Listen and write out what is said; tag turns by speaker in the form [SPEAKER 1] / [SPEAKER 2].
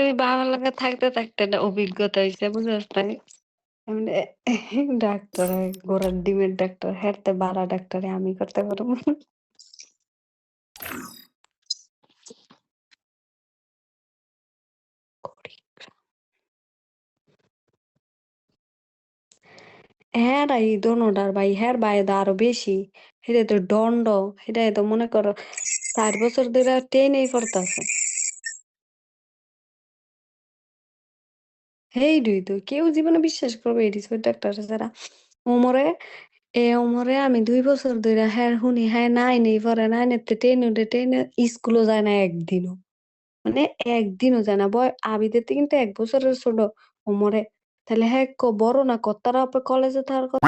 [SPEAKER 1] ওই ভালো লাগা থাকতে থাকতে একটা অভিজ্ঞতা হয়েছে বুঝছ তাই এমনি ডাক্তার ঘোড়ার ডিমের ডাক্তার হেরতে বাড়া ডাক্তারে আমি করতে পারবো হ্যাঁ রা এই দোনোটার ভাই হ্যাঁ ভাই আরো বেশি সেটা তো দণ্ড সেটাই তো মনে করো 4 বছর ধরে টেনেই করতেছে হেইডুই তো কেউ জীবনে বিশ্বাস করবে এটি ওই ডাক্তার ছাড়া ওমরে ওমরে আমি 2 বছর ধরে হ্যাঁ শুনি হ্যাঁ নাই নেই পরে নাই নেতে টেনে স্কুলও যায় না একদিনও মানে একদিনও যায় না বয় আবিদের থেকে কিন্তু 1 বছরের ছোট ওমরে তাহলে হ্যাঁ বড় না কত্তারা কলেজে থাকার কথা